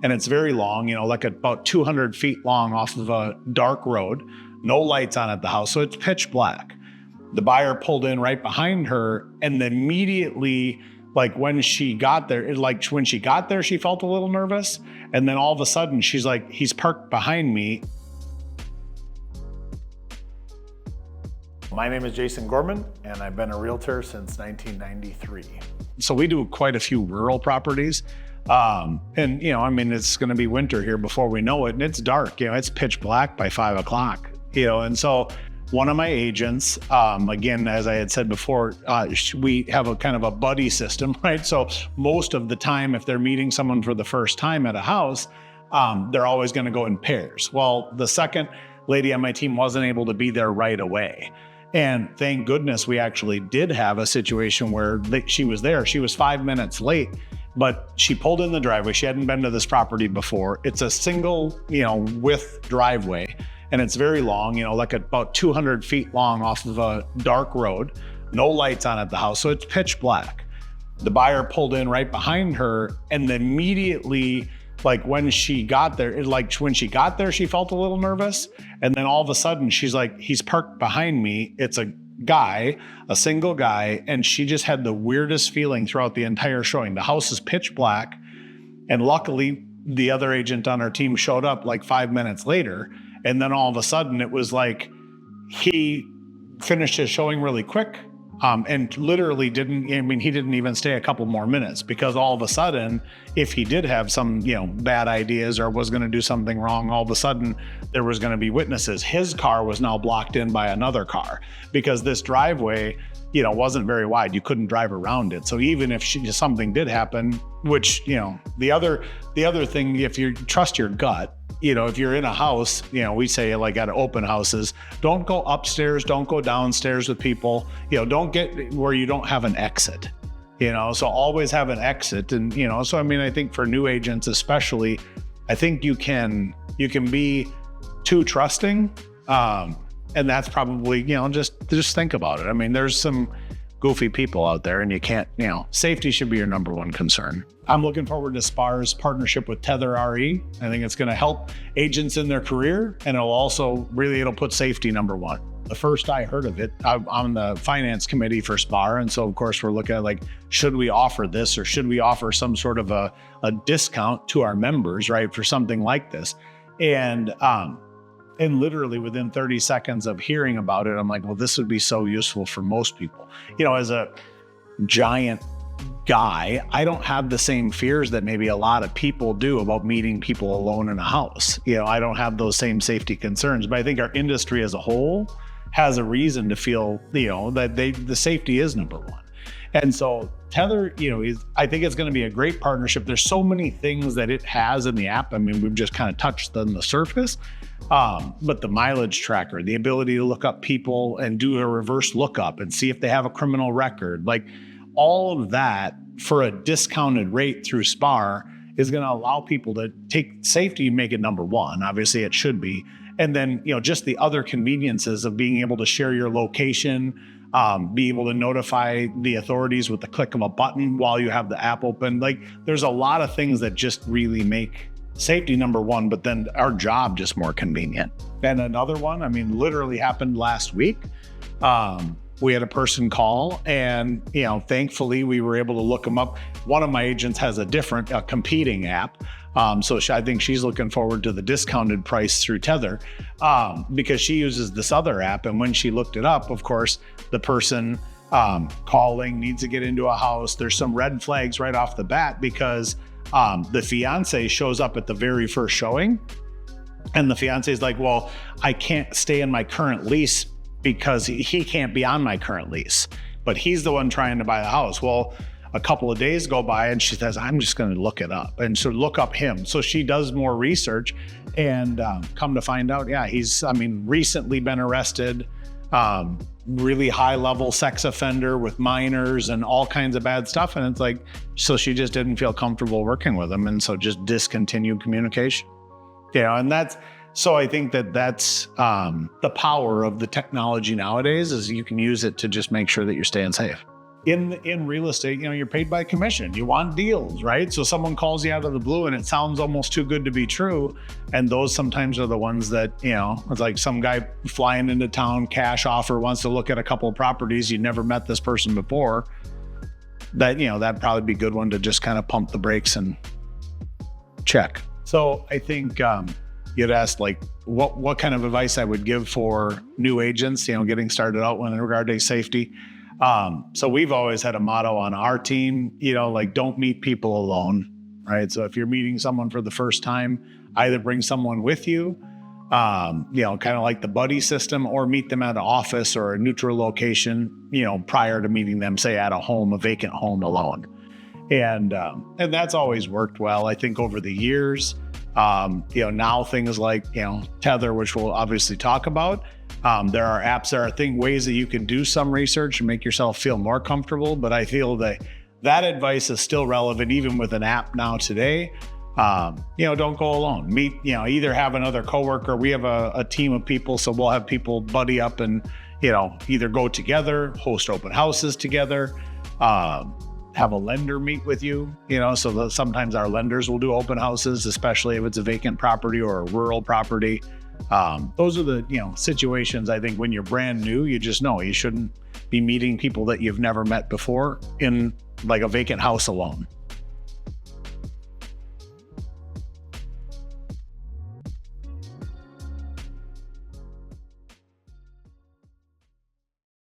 and it's very long, like about 200 feet long off of a dark road, no lights on at the house. So it's pitch black. The buyer pulled in right behind her, and immediately, when she got there, she felt a little nervous. And then all of a sudden she's like, he's parked behind me. My name is Jason Gorman, and I've been a realtor since 1993. So we do quite a few rural properties. It's going to be winter here before we know it, and it's dark, it's pitch black by 5 o'clock, and so one of my agents, again, as I had said before, we have a kind of a buddy system, right? So most of the time, if they're meeting someone for the first time at a house, they're always going to go in pairs. Well, the second lady on my team wasn't able to be there right away. And thank goodness we actually did have a situation where she was there. She was 5 minutes late, but she pulled in the driveway. She hadn't been to this property before. It's a single, width driveway. And it's very long, about 200 feet long off of a dark road, no lights on at the house. So it's pitch black. The buyer pulled in right behind her, and immediately, when she got there, she felt a little nervous. And then all of a sudden she's like, he's parked behind me. It's a guy, a single guy. And she just had the weirdest feeling throughout the entire showing. The house is pitch black. And luckily the other agent on our team showed up 5 minutes later. And then all of a sudden it was like he finished his showing really quick, and literally he didn't even stay a couple more minutes, because all of a sudden, if he did have some, bad ideas or was going to do something wrong, all of a sudden there was going to be witnesses. His car was now blocked in by another car, because this driveway, wasn't very wide. You couldn't drive around it. So even if something did happen, which, the other thing, if you trust your gut, if you're in a house, we say at open houses, don't go upstairs, don't go downstairs with people, don't get where you don't have an exit, so always have an exit. And, so, I think for new agents, especially, I think you can be too trusting. And that's probably, just think about it. There's some goofy people out there, and you can't, safety should be your number one concern. I'm looking forward to SPAAR's partnership with Tether RE. I think it's going to help agents in their career, and it'll put safety number one. The first I heard of it, I'm on the finance committee for SPAAR. And so of course we're looking at should we offer this, or should we offer some sort of a discount to our members, right, for something like this? And literally within 30 seconds of hearing about it, I'm like, well, this would be so useful for most people. As a giant guy, I don't have the same fears that maybe a lot of people do about meeting people alone in a house. I don't have those same safety concerns, but I think our industry as a whole has a reason to feel, that the safety is number one. And so Tether, I think it's going to be a great partnership. There's so many things that it has in the app. We've just kind of touched on the surface, but the mileage tracker, the ability to look up people and do a reverse lookup and see if they have a criminal record, all of that for a discounted rate through SPAAR is going to allow people to take safety and make it number one. Obviously it should be. And then, just the other conveniences of being able to share your location, be able to notify the authorities with the click of a button while you have the app open. There's a lot of things that just really make safety number one, but then our job just more convenient. And another one, literally happened last week. We had a person call, and, thankfully we were able to look them up. One of my agents has a competing app. So I think she's looking forward to the discounted price through Tether, because she uses this other app. And when she looked it up, of course, the person calling needs to get into a house. There's some red flags right off the bat, because the fiance shows up at the very first showing, and the fiance is like, well, I can't stay in my current lease because he can't be on my current lease, but he's the one trying to buy the house. Well, a couple of days go by and she says, I'm just going to look it up. And so look up him. So she does more research, and come to find out, yeah, he's, recently been arrested, really high level sex offender with minors and all kinds of bad stuff. And it's so she just didn't feel comfortable working with him. And so just discontinued communication. And so I think that's the power of the technology nowadays, is you can use it to just make sure that you're staying safe. in real estate, you're paid by commission. You want deals, right? So someone calls you out of the blue and it sounds almost too good to be true. And those sometimes are the ones that, it's like some guy flying into town, cash offer, wants to look at a couple of properties. You never met this person before. That'd probably be a good one to just kind of pump the brakes and check. So I think you'd asked like what kind of advice I would give for new agents, getting started out in regard to safety. So we've always had a motto on our team, like don't meet people alone, right? So if you're meeting someone for the first time, either bring someone with you, kind of like the buddy system, or meet them at an office or a neutral location, prior to meeting them, say at a vacant home alone. And that's always worked well. I think over the years, now things like, Tether, which we'll obviously talk about, there are apps, ways that you can do some research and make yourself feel more comfortable. But I feel that advice is still relevant even with an app now today. Don't go alone. Either have another coworker. We have a team of people, so we'll have people buddy up and, either go together, host open houses together, have a lender meet with you, so sometimes our lenders will do open houses, especially if it's a vacant property or a rural property. Those are the, situations I think when you're brand new, you just know you shouldn't be meeting people that you've never met before in like a vacant house alone.